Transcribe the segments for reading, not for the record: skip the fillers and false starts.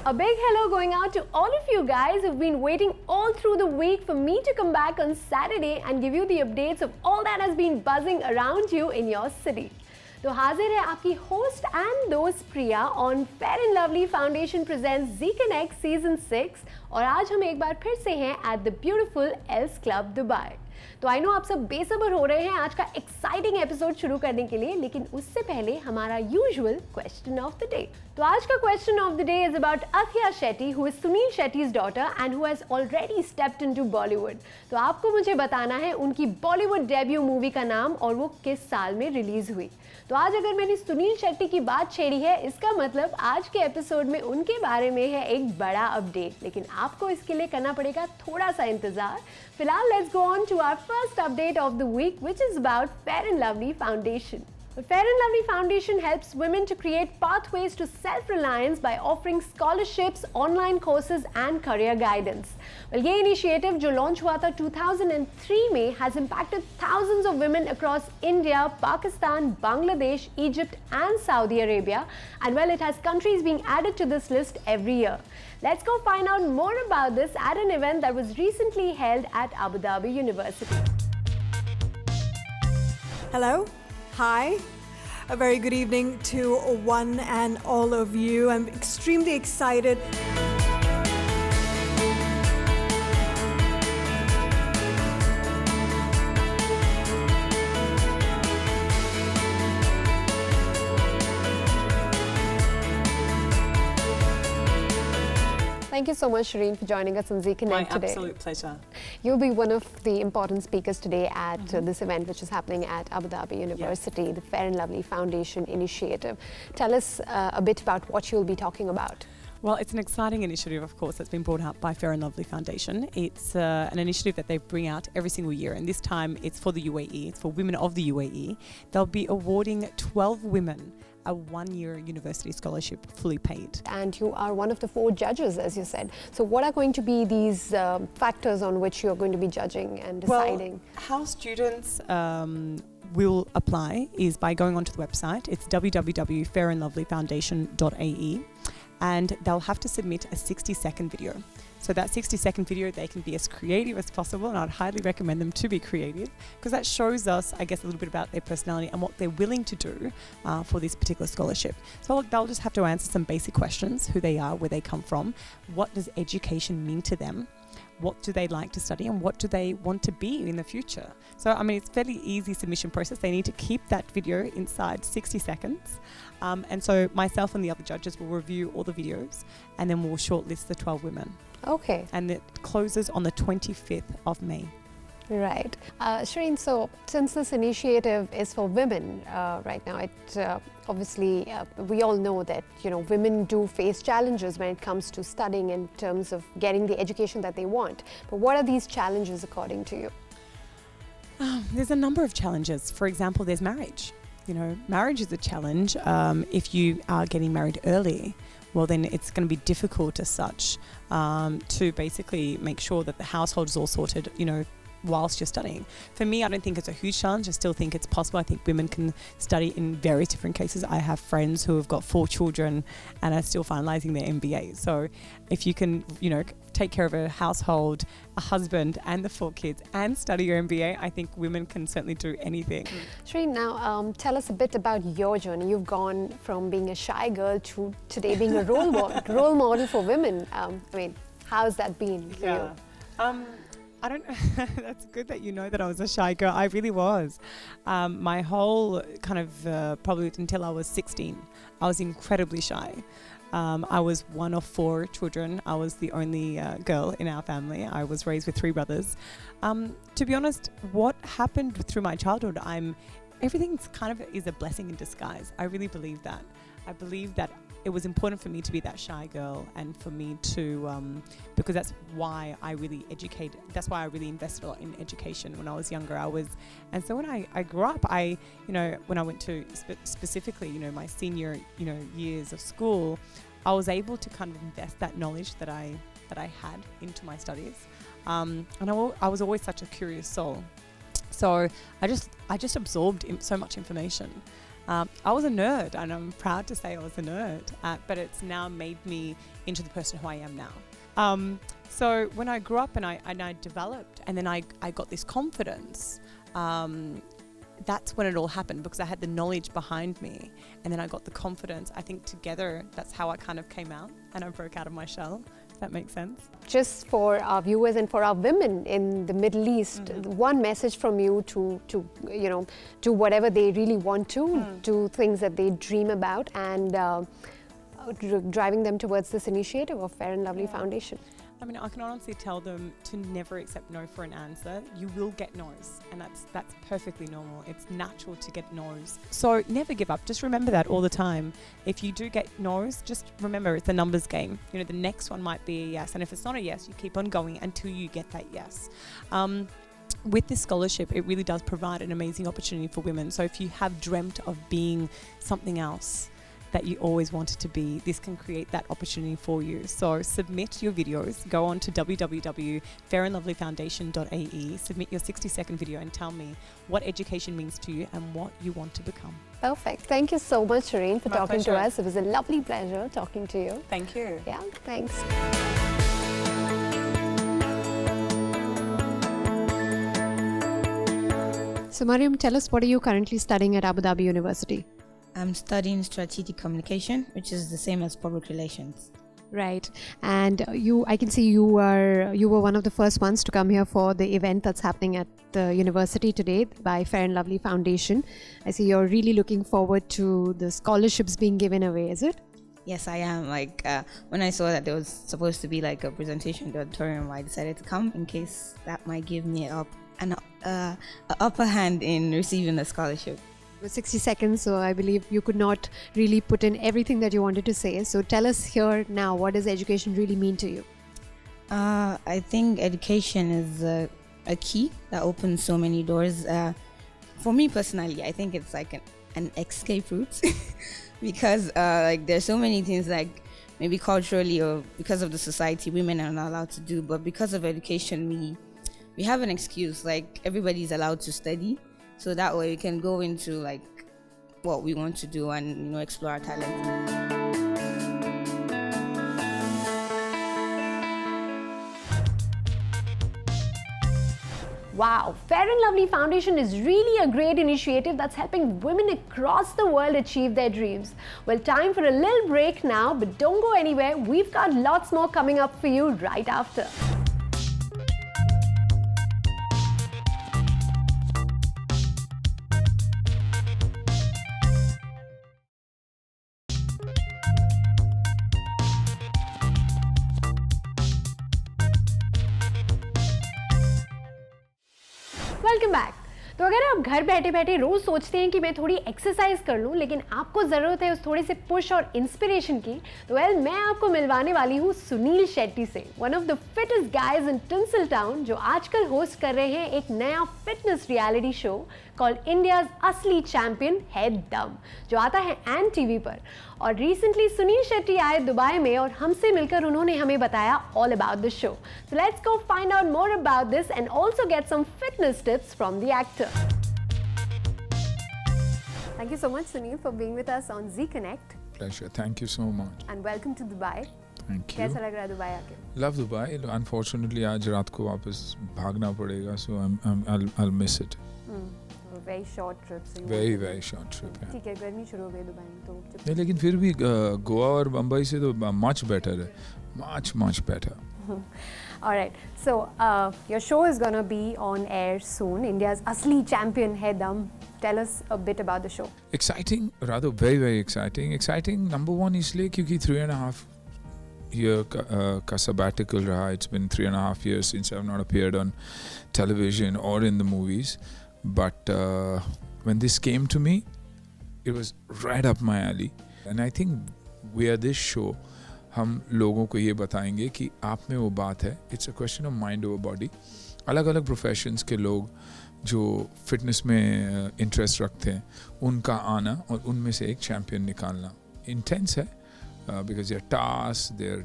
A big hello going out to all of you guys who've been waiting all through the week for me to come back on Saturday and give you the updates of all that has been buzzing around you in your city. तो हाजिर है आपकी host and दोस्त Priya on Fair and Lovely Foundation presents G Connect season 6 और आज हम एक बार फिर से हैं at the beautiful Els Club Dubai. तो आई नो आप सब बेसब्र हो रहे हैं आज का एक्साइटिंग एपिसोड शुरू करने के लिए, लेकिन उससे पहले हमारा usual question of the day. तो आज का question of the day is about असली Shetty who is Sunil Shetty's daughter and who has already stepped into Bollywood. तो आपको मुझे बताना है उनकी बॉलीवुड डेब्यू मूवी का नाम और वो किस साल में रिलीज हुई। तो आज अगर मैंने सुनील शेट्टी की बात छेड़ी है, इसका मतलब आज के एपिसोड में उनके बारे में है एक बड़ा अपडेट, लेकिन आपको इसके लिए करना पड़ेगा थोड़ा सा इंतजार। फिलहाल let's go on to our first update of the week which is about Fair and Lovely foundation. Fair and Lovely Foundation helps women to create pathways to self-reliance by offering scholarships, online courses and career guidance. Well, ये initiative जो launch हुआ था 2003 में has impacted thousands of women across India, Pakistan, Bangladesh, Egypt and Saudi Arabia, and well, it has countries being added to this list every year. Let's go find out more about this at an event that was recently held at Abu Dhabi University. Hello. Hi, a very good evening to one and all of you. I'm extremely excited. Thank you so much, Shireen, for joining us on Z Connect today. My absolute pleasure. You'll be one of the important speakers today at this event, which is happening at Abu Dhabi University, the Fair and Lovely Foundation initiative. Tell us a bit about what you'll be talking about. Well, it's an exciting initiative, of course, that's been brought out by Fair and Lovely Foundation. It's an initiative that they bring out every single year, and this time it's for the UAE. It's for women of the UAE. They'll be awarding 12 women a one-year university scholarship, fully paid. And you are one of the 4 judges, as you said. So what are going to be these factors on which you're going to be judging and deciding? Well, how students will apply is by going onto the website. It's www.fairandlovelyfoundation.ae, and they'll have to submit a 60-second video. So that 60-second video, they can be as creative as possible, and I'd highly recommend them to be creative because that shows us, I guess, a little bit about their personality and what they're willing to do for this particular scholarship. So they'll just have to answer some basic questions: who they are, where they come from, what does education mean to them, what do they like to study, and what do they want to be in the future. So, I mean, it's a fairly easy submission process. They need to keep that video inside 60 seconds. And so myself and the other judges will review all the videos, and then we'll shortlist the 12 women. Okay. And it closes on the 25th of May. Right. Shireen, so since this initiative is for women right now, it obviously we all know that, you know, women do face challenges when it comes to studying in terms of getting the education that they want. But what are these challenges according to you? There's a number of challenges. For example, there's marriage. You know, marriage is a challenge. If you are getting married early, well, then it's going to be difficult as such to basically make sure that the household is all sorted, you know, whilst you're studying. For me, I don't think it's a huge challenge. I still think it's possible. I think women can study in various different cases. I have friends who have got 4 children and are still finalising their MBA. So if you can, you know, take care of a household, a husband and the 4 kids and study your MBA, I think women can certainly do anything. Shireen, now tell us a bit about your journey. You've gone from being a shy girl to today being a role model for women. I mean, how's that been for you? I don't that's good that you know that I was a shy girl. I really was. My whole kind of probably until I was 16, I was incredibly shy. I was one of 4 children. I was the only girl in our family. I was raised with 3 brothers. To be honest, what happened through my childhood, everything's kind of is a blessing in disguise. I really believe that. I believe that it was important for me to be that shy girl, and for me to because that's why I really invested a lot in education when I was younger. And so when I grew up, when I went to specifically, you know, my senior, you know, years of school, I was able to kind of invest that knowledge that I had into my studies, and I was always such a curious soul. So I just absorbed so much information. I was a nerd, and I'm proud to say I was a nerd, but it's now made me into the person who I am now. So when I grew up and I developed, and then I got this confidence, that's when it all happened, because I had the knowledge behind me, and then I got the confidence. I think together that's how I kind of came out and I broke out of my shell. If that makes sense. Just for our viewers and for our women in the Middle East, one message from you to do whatever they really want to, do things that they dream about, and driving them towards this initiative of Fair and Lovely Foundation. I mean, I can honestly tell them to never accept no for an answer. You will get no's, and that's perfectly normal. It's natural to get no's. So never give up. Just remember that all the time. If you do get no's, just remember it's a numbers game. The next one might be a yes, and if it's not a yes, you keep on going until you get that yes. With this scholarship, it really does provide an amazing opportunity for women. So if you have dreamt of being something else that you always wanted to be, this can create that opportunity for you. So submit your videos, go on to www.fairandlovelyfoundation.ae, submit your 60-second video and tell me what education means to you and what you want to become. Perfect. Thank you so much, Shireen, for talking to us. It was a lovely pleasure talking to you. Thank you. Yeah, thanks. So Mariam, tell us, what are you currently studying at Abu Dhabi University? I'm studying strategic communication, which is the same as public relations. Right, and I can see you were one of the first ones to come here for the event that's happening at the university today by Fair and Lovely Foundation. I see you're really looking forward to the scholarships being given away, is it? Yes, I am. When I saw that there was supposed to be a presentation in the auditorium, I decided to come in case that might give me an upper hand in receiving the scholarship. It was 60 seconds, so I believe you could not really put in everything that you wanted to say. So tell us here now, what does education really mean to you? I think education is a key that opens so many doors. For me personally, I think it's like an escape route because there's so many things maybe culturally or because of the society women are not allowed to do, but because of education we have an excuse. Everybody's allowed to study. So that way we can go into what we want to do and explore our talent. Wow, Fair and Lovely Foundation is really a great initiative that's helping women across the world achieve their dreams. Well, time for a little break now, but don't go anywhere. We've got lots more coming up for you right after. Welcome back. तो अगर आप घर बैठे बैठे रोज सोचते हैं कि मैं थोड़ी एक्सरसाइज कर लूं, लेकिन आपको ज़रूरत है उस थोड़े से पुश और इंस्पिरेशन की, तो मैं आपको मिलवाने वाली हूँ सुनील शेट्टी से, one of the fittest guys in tinsel town, जो आजकल होस्ट कर रहे हैं एक नया fitness reality show called India's असली चैंपियन है दम, जो आता है एन टीवी पर। और रिसेंटली सुनील शेट्टी आए दुबई में और हमसे मिलकर उन्होंने हमें बताया all about the show. So let's go find out more about this and also get some fitness tips from the actor. Thank you so much, Sunil, for being with us on Z Connect. Pleasure. Thank you so much. And welcome to Dubai. Thank you. कैसा लग रहा है Dubai आके? Love Dubai. Unfortunately, आज रात को वापस भागना पड़ेगा, so I'll miss it. A very short trip. So very short trip. ठीक है, गर्मी शुरू हो गई दुबई में तो। नहीं, लेकिन फिर भी गोवा और बम्बई से तो much better है, much better. All right. So your show is gonna be on air soon. India's Asli champion hai dam. Tell us a bit about the show. Exciting, rather very exciting. Exciting number one इसलिए क्योंकि 3.5 year का sabbatical रहा. It's been 3.5 years since I've not appeared on television or in the movies. But when this came to me, it was right up my alley. And I think we are this show. हम लोगों को ये बताएंगे कि आप में वो बात है. It's a question of mind over body. अलग-अलग प्रोफेशंस के लोग जो फिटनेस में इंटरेस्ट रखते हैं, उनका आना और उनमें से एक चैम्पियन निकालना इंटेंस है, because their task, their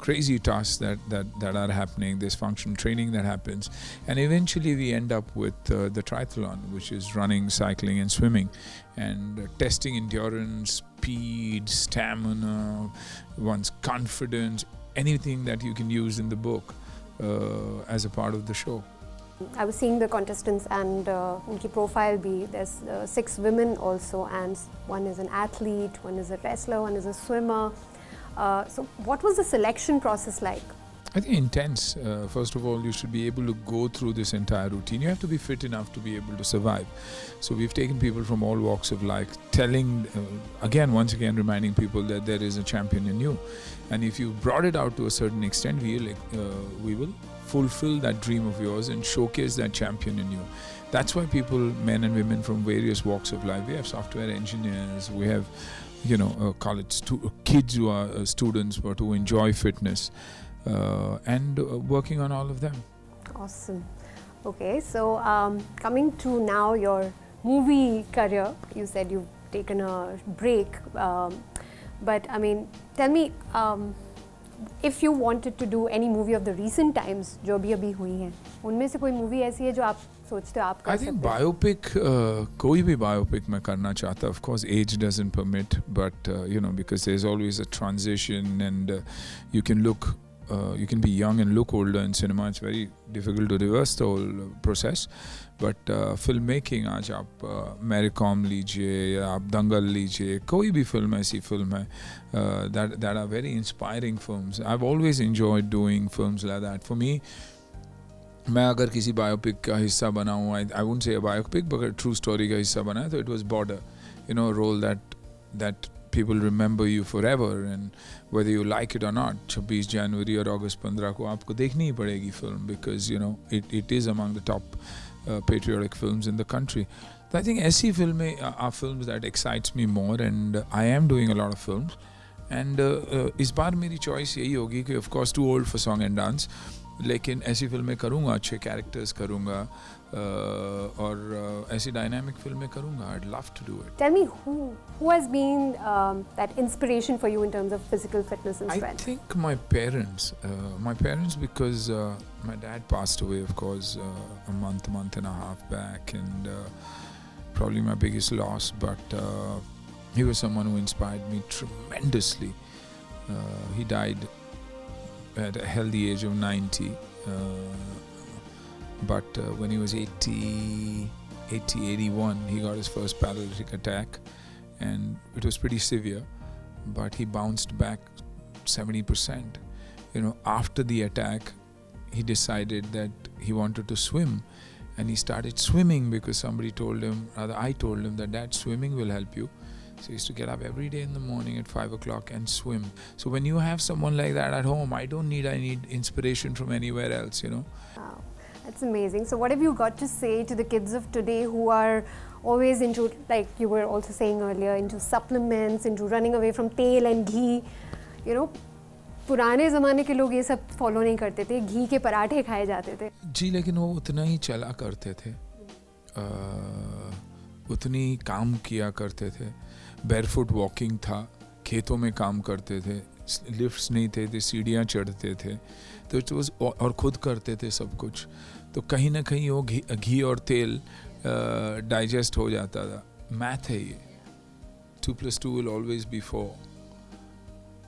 crazy tasks that are happening. There's functional training that happens, and eventually we end up with the triathlon, which is running, cycling, and swimming, and testing endurance, speed, stamina, one's confidence, anything that you can use in the book as a part of the show. I was seeing the contestants and उनकी profile भी. There's 6 women also, and one is an athlete, one is a wrestler, one is a swimmer. So what was the selection process like? I think intense. First of all, you should be able to go through this entire routine. You have to be fit enough to be able to survive. So we've taken people from all walks of life, telling, once again, reminding people that there is a champion in you. And if you brought it out to a certain extent, we will fulfill that dream of yours and showcase that champion in you. That's why people, men and women from various walks of life, we have software engineers, we have, college kids who are students but who enjoy fitness. And working on all of them. Awesome. Okay, so coming to now your movie career, you said you've taken a break, but I mean, tell me if you wanted to do any movie of the recent times जो अभी हुई है, उनमें से कोई movie ऐसी है जो आप सोचते हो आप कर सकते हो? I think biopic, कोई भी biopic मैं करना चाहता. Of course, age doesn't permit, but because there's always a transition, and you can look. You can be young and look older in cinema. It's very difficult to reverse the whole process. But filmmaking, आज आप Mary Kom लीजिए या आप दंगल लीजिए, कोई भी film ऐसी film है that are very inspiring films. I've always enjoyed doing films like that. For me, मैं अगर किसी biopic का हिस्सा बना हूँ, I wouldn't say a biopic, but a true story का हिस्सा बना है, तो it was Border. A role that people remember you forever, and whether you like it or not, 26 January or August 15 को आपको देखनी ही पड़ेगी film, because it is among the top patriotic films in the country. So I think ऐसी films are films that excites me more, and I am doing a lot of films, and इस बार मेरी choice यही होगी कि of course too old for song and dance, लेकिन ऐसी फिल्में करूँगा, अच्छे characters करूँगा, और ऐसी dynamic फिल्में करूँगा. I'd love to do it. Tell me who has been that inspiration for you in terms of physical fitness and strength? I think my parents, because my dad passed away, of course, a month and a half back, and probably my biggest loss, but he was someone who inspired me tremendously. He died at a healthy age of 90, but when he was 81, he got his first paralytic attack, and it was pretty severe, but he bounced back 70%. After the attack, he decided that he wanted to swim, and he started swimming because somebody told him, rather I told him, that Dad, swimming will help you. So he used to get up every day in the morning at 5 o'clock and swim. So when you have someone like that at home, I need inspiration from anywhere else, Wow, that's amazing. So what have you got to say to the kids of today who are always into, like you were also saying earlier, into supplements, into running away from tail and ghee? पुराने ज़माने के लोग ये सब follow नहीं करते थे, घी के पराठे खाए जाते थे. जी, लेकिन वो उतना ही चला करते थे, उतनी काम किया करते थे. बैरफुट वॉकिंग था, खेतों में काम करते थे, लिफ्ट्स नहीं थे, सीढ़ियाँ चढ़ते थे, तो इट वाज, और खुद करते थे सब कुछ, तो कहीं ना कहीं वो घी और तेल डाइजेस्ट हो जाता था. मैथ है ये, 2 + 2 will always be 4,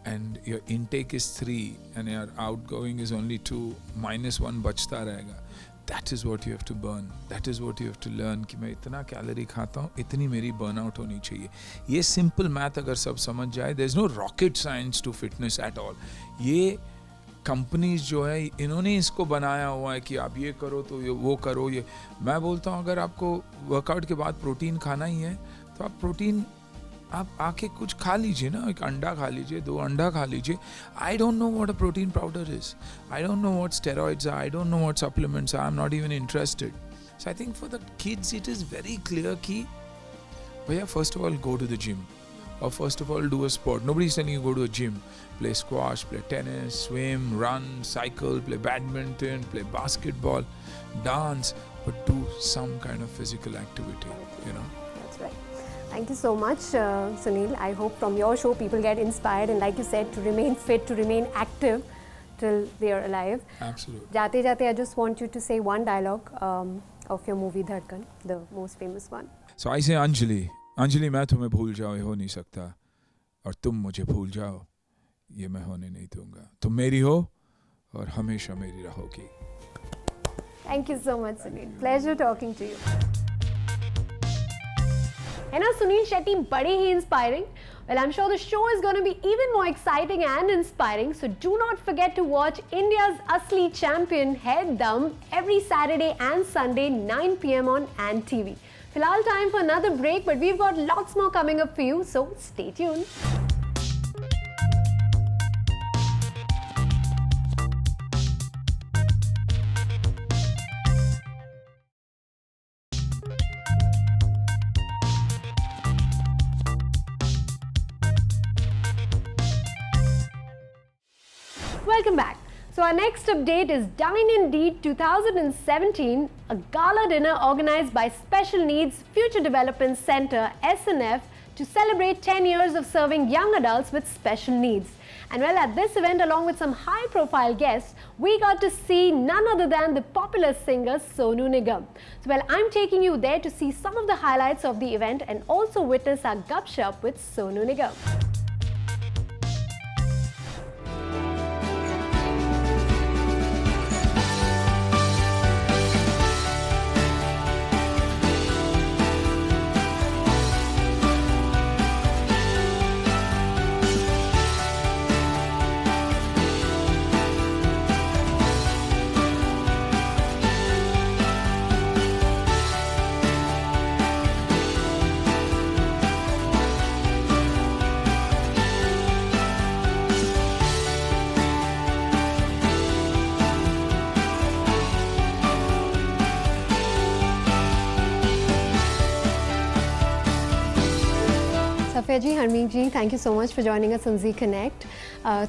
and your intake is 3 and your outgoing is only 2, -1 बचता रहेगा. That is what you have to burn. That is what you have to learn कि मैं इतना कैलोरी खाता हूँ, इतनी मेरी burnout होनी चाहिए. ये simple math अगर सब समझ जाए, there is no rocket science to fitness at all. ये companies जो है, इन्होंने इसको बनाया हुआ है कि आप ये करो तो ये वो करो. ये मैं बोलता हूँ, अगर आपको वर्कआउट के बाद प्रोटीन खाना ही है, तो आप प्रोटीन आप आके कुछ खा लीजिए ना, एक अंडा खा लीजिए, 2 अंडा खा लीजिए. I don't know what a protein powder is. I don't know what steroids are. I don't know what supplements are. I'm not even interested. So I think for the kids it is very clear कि भैया, first of all go to the gym, or first of all do a sport. Nobody's telling you go to a gym. Play squash, play tennis, swim, run, cycle, play badminton, play basketball, dance, but do some kind of physical activity, That's right. Thank you so much, Sunil. I hope from your show people get inspired, and like you said, to remain fit, to remain active. till they are alive. Absolutely. Jate Jate, I just want you to say one dialogue of your movie Dhadkan, the most famous one. So I say Anjali, Anjali मैं तुम्हें भूल जाओ ये हो नहीं सकता और तुम मुझे भूल जाओ ये मैं होने नहीं दूंगा तुम मेरी हो और हमेशा मेरी रहोगी. Thank you so much, Sunil. Pleasure talking to you. है ना Sunil Shetty बड़े ही inspiring. Well, I'm sure the show is going to be even more exciting and inspiring. So do not forget to watch India's Asli champion Head Dum every Saturday and Sunday 9 p.m. on Ant TV. Filhal time for another break, but we've got lots more coming up for you. So stay tuned. Welcome back. So our next update is Dine Indeed 2017, a gala dinner organized by Special Needs Future Development Center (SNF) to celebrate 10 years of serving young adults with special needs. And well, at this event, along with some high-profile guests, we got to see none other than the popular singer Sonu Nigam. So well, I'm taking you there to see some of the highlights of the event and also witness our gupshup with Sonu Nigam. Safiya ji, Harmeet ji, thank you so much for joining us on Zee connect.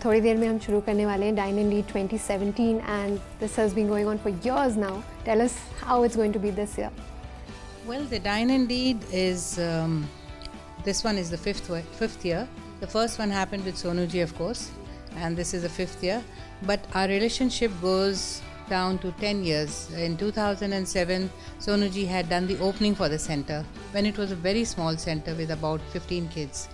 थोड़ी देर में हम शुरू करने वाले हैं dine in lead 2017 and this has been going on for years now. Tell us how it's going to be this year. Well, the Dine and Deed is, this one is the fifth year. The first one happened with Sonuji, of course, and this is the fifth year. But our relationship goes down to 10 years. In 2007, Sonuji had done the opening for the center when it was a very small center with about 15 kids.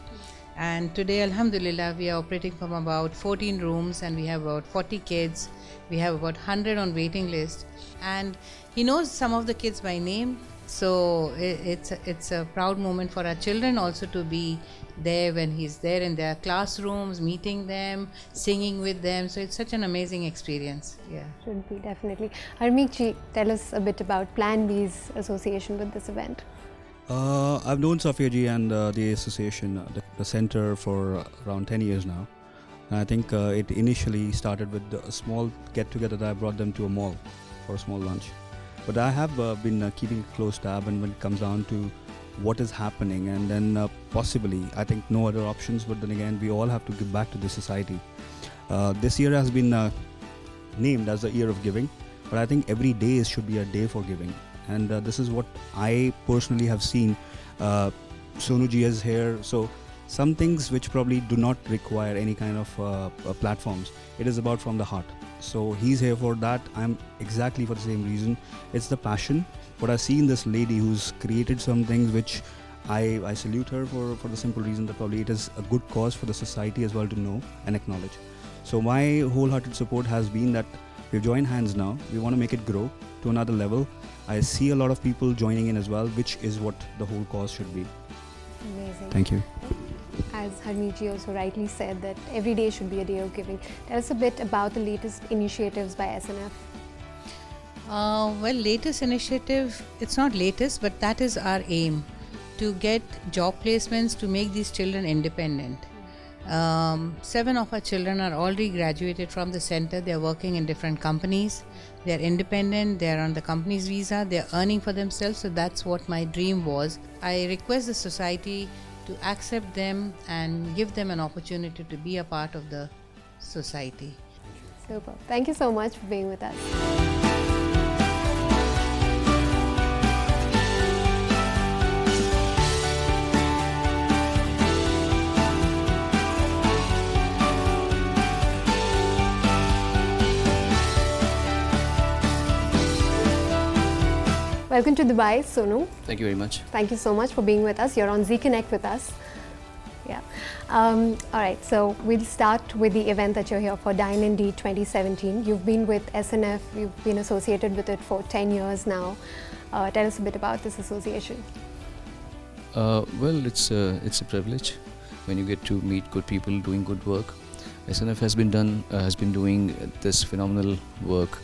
And today, alhamdulillah, we are operating from about 14 rooms and we have about 40 kids. We have about 100 on waiting list. And he knows some of the kids by name. So it's a proud moment for our children also to be there when he's there in their classrooms, meeting them, singing with them. So it's such an amazing experience. Yeah. Should be, definitely. Harmeet ji, tell us a bit about Plan B's association with this event. I've known Safia ji and the association, the center, for around 10 years now. And I think it initially started with a small get-together that I brought them to a mall for a small lunch. But I have been keeping a close tab, and when it comes down to what is happening, and then possibly, I think no other options, but then again, we all have to give back to the society. This year has been named as the year of giving, but I think every day should be a day for giving. And this is what I personally have seen. Sonuji is here, so some things which probably do not require any kind of platforms. It is about from the heart. So he's here for that. I'm exactly for the same reason. It's the passion. What I see in this lady who's created some things which I salute her for the simple reason that probably it is a good cause for the society as well to know and acknowledge. So my wholehearted support has been that we've joined hands now. We want to make it grow to another level. I see a lot of people joining in as well, which is what the whole cause should be. Amazing. Thank you. As Harmeet ji also rightly said, that every day should be a day of giving. Tell us a bit about the latest initiatives by SNF. Well, latest initiative, it's not latest, but that is our aim, to get job placements to make these children independent. 7 of our children are already graduated from the center. They are working in different companies. They are independent. They are on the company's visa. They are earning for themselves. So that's what my dream was. I request the society to accept them and give them an opportunity to be a part of the society. Super. Thank you so much for being with us. Welcome to Dubai, Sonu. Thank you very much. Thank you so much for being with us. You're on Z Connect with us. Yeah. All right, so we'll start with the event that you're here for, Dine and Deed 2017. You've been with SNF, you've been associated with it for 10 years now. Tell us a bit about this association. Well, it's a privilege when you get to meet good people doing good work. SNF has been doing this phenomenal work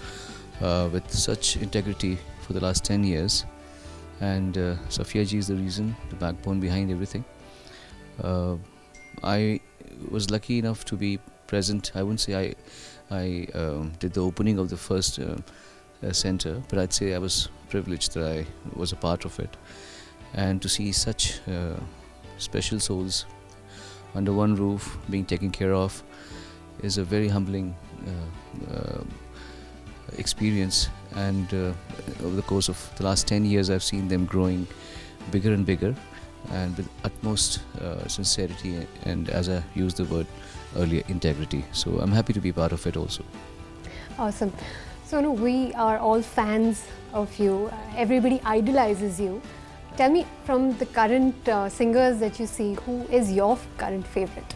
with such integrity for the last 10 years, and Safia ji is the reason, the backbone behind everything. I was lucky enough to be present. I wouldn't say I did the opening of the first center, but I'd say I was privileged that I was a part of it, and to see such special souls under one roof being taken care of is a very humbling experience. And over the course of the last 10 years, I've seen them growing bigger and bigger, and with utmost sincerity, and as I used the word earlier, integrity. So I'm happy to be part of it also. Awesome. So no, we are all fans of you. Everybody idolizes you. Tell me, from the current singers that you see, who is your current favorite?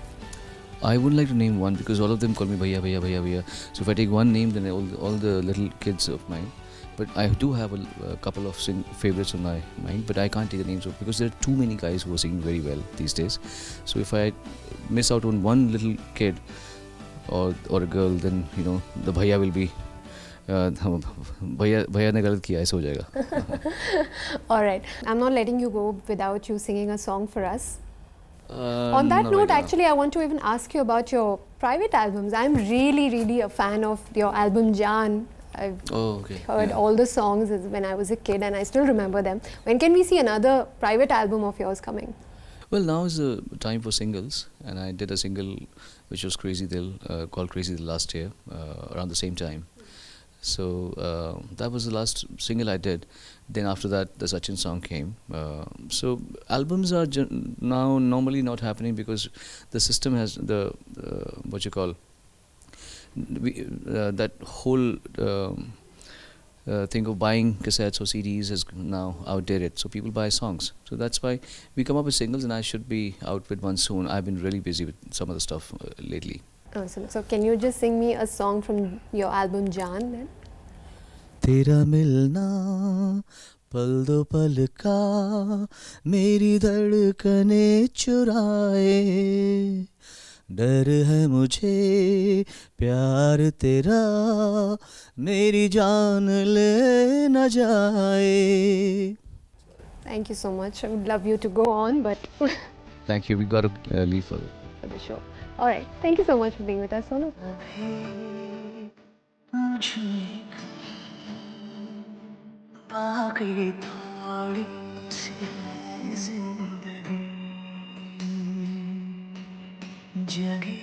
I wouldn't like to name one because all of them call me Bhaiya, Bhaiya, Bhaiya, Bhaiya. So if I take one name, then all the little kids of mine. But I do have a couple of favorites on my mind, but I can't take the names of, because there are too many guys who are singing very well these days. So if I miss out on one little kid or a girl, then the Bhaiya will be भैया ने गलत किया, ऐसा हो जाएगा. All right, I'm not letting you go without you singing a song for us. On that note, actually, I want to even ask you about your private albums. I'm really a fan of your album Jaan. I've heard all the songs when I was a kid, and I still remember them. When can we see another private album of yours coming? Well, now is the time for singles, and I did a single which was Crazy Dil, called Crazy Dil last year, around the same time. So that was the last single I did. Then after that, the Sachin song came. So albums are now normally not happening because the system has that whole thing of buying cassettes or CDs has now outdid it. So people buy songs. So that's why we come up with singles, and I should be out with one soon. I've been really busy with some of the stuff lately. Awesome. So can you just sing me a song from your album Jaan then? तेरा मिलना पल दो पल का मेरी धड़कने चुराए, डर है मुझे प्यार तेरा मेरी जान ले न जाए. Thank you so much. I would love you to go on, but thank you. We got to leave for the show. All right. Thank you so much for being with us, Sonu. बाकी थोड़ी सी जिंदगी जगी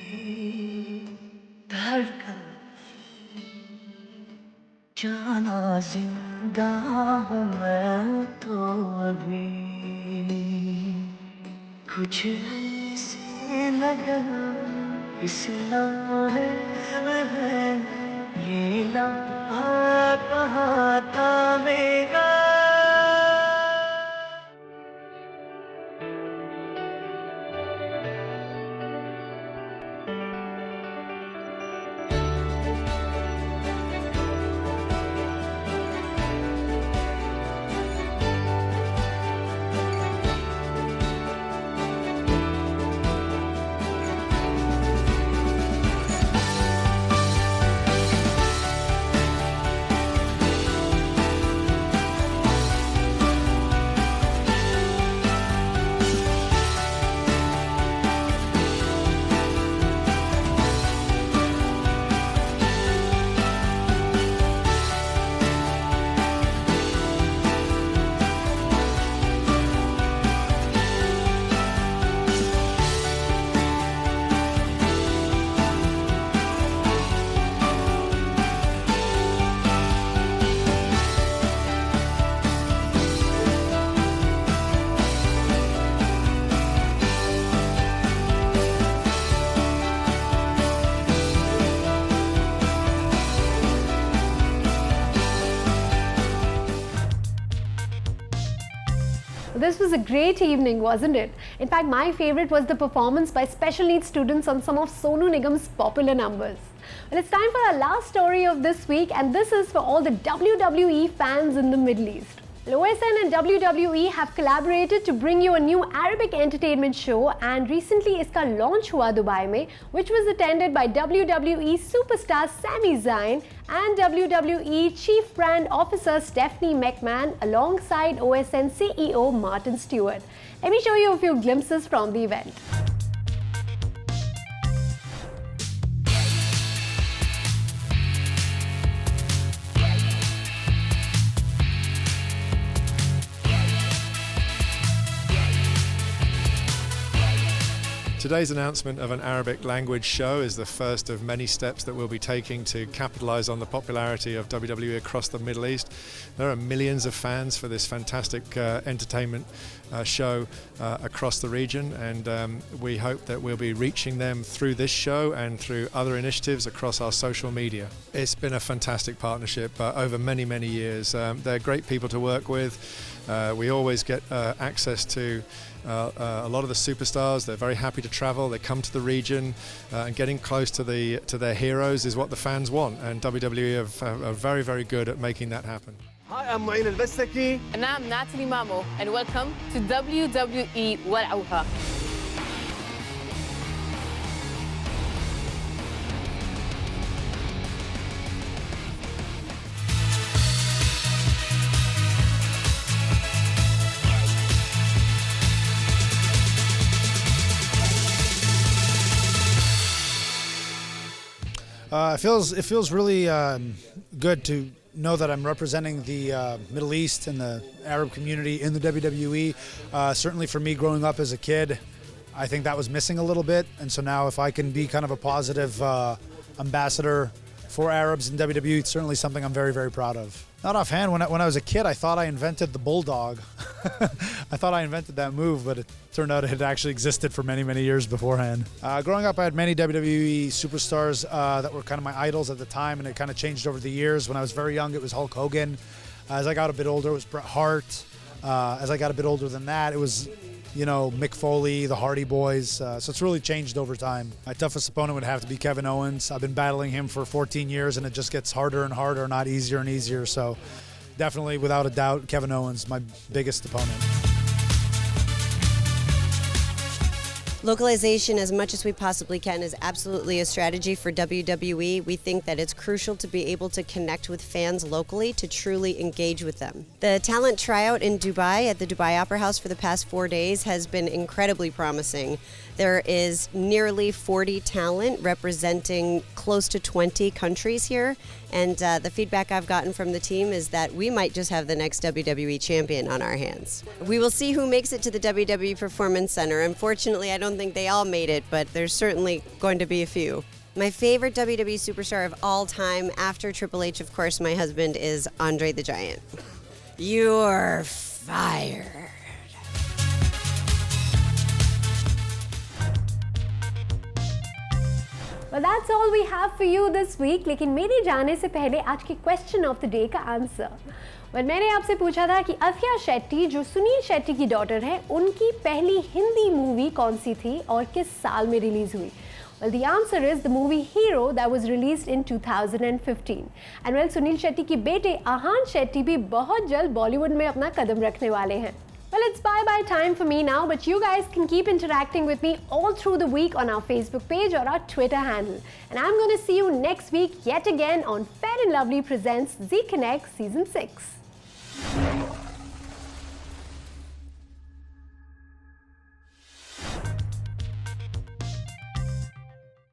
धड़कन जाना जिंदा हूँ मैं तो अभी कुछ ऐसे लगा इस लम्हे में है ये लम्हा कहाँ था मेरा. This was a great evening, wasn't it? In fact, my favorite was the performance by special needs students on some of Sonu Nigam's popular numbers. Well, it's time for our last story of this week, and this is for all the WWE fans in the Middle East. OSN and WWE have collaborated to bring you a new Arabic entertainment show, and recently iska launch hua Dubai mein, which was attended by WWE superstar Sami Zayn and WWE Chief Brand Officer Stephanie McMahon alongside OSN CEO Martin Stewart. Let me show you a few glimpses from the event. Today's announcement of an Arabic language show is the first of many steps that we'll be taking to capitalize on the popularity of WWE across the Middle East. There are millions of fans for this fantastic entertainment show across the region, and we hope that we'll be reaching them through this show and through other initiatives across our social media. It's been a fantastic partnership over many, many years. They're great people to work with. We always get access to a lot of the superstars. They're very happy to travel. They come to the region, and getting close to their heroes is what the fans want. And WWE are very, very good at making that happen. Hi, I'm Mu'in Al-Bassaki. And I'm Natalie Mamo, and welcome to WWE War'awha. It feels really good to know that I'm representing the Middle East and the Arab community in the WWE. Certainly for me growing up as a kid, I think that was missing a little bit. And so now if I can be kind of a positive ambassador for Arabs in WWE, it's certainly something I'm very, very proud of. Not offhand, when I was a kid, I thought I invented the bulldog. I thought I invented that move, but it turned out it had actually existed for many, many years beforehand. Growing up, I had many WWE superstars that were kind of my idols at the time, and it kind of changed over the years. When I was very young, it was Hulk Hogan. As I got a bit older, it was Bret Hart. As I got a bit older than that, it was, Mick Foley, the Hardy Boys. So it's really changed over time. My toughest opponent would have to be Kevin Owens. I've been battling him for 14 years, and it just gets harder and harder, not easier and easier. So definitely, without a doubt, Kevin Owens, my biggest opponent. Localization as much as we possibly can is absolutely a strategy for WWE. We think that it's crucial to be able to connect with fans locally to truly engage with them. The talent tryout in Dubai at the Dubai Opera House for the past 4 days has been incredibly promising. There is nearly 40 talent representing close to 20 countries here, and the feedback I've gotten from the team is that we might just have the next WWE champion on our hands. We will see who makes it to the WWE Performance Center. Unfortunately, I don't think they all made it, but there's certainly going to be a few. My favorite WWE superstar of all time, after Triple H, of course, my husband, is Andre the Giant. You're fired. Well, that's all we have for you this week. लेकिन मेरे जाने से पहले आज के question of the day का answer. मैंने आपसे पूछा था कि अफिया शेट्टी जो सुनील शेट्टी की डॉटर है, उनकी पहली हिंदी मूवी कौन सी थी और किस साल में रिलीज हुई? Well, the answer is the movie Hero that was released in 2015. And well, Sunil Shetty की बेटे आहान शेट्टी भी बहुत जल्द बॉलीवुड में अपना कदम रखने वाले हैं। Well, it's bye-bye time for me now, but you guys can keep interacting with me all through the week on our Facebook page or our Twitter handle. And I'm going to see you next week yet again on Fair and Lovely Presents Z Connect Season 6.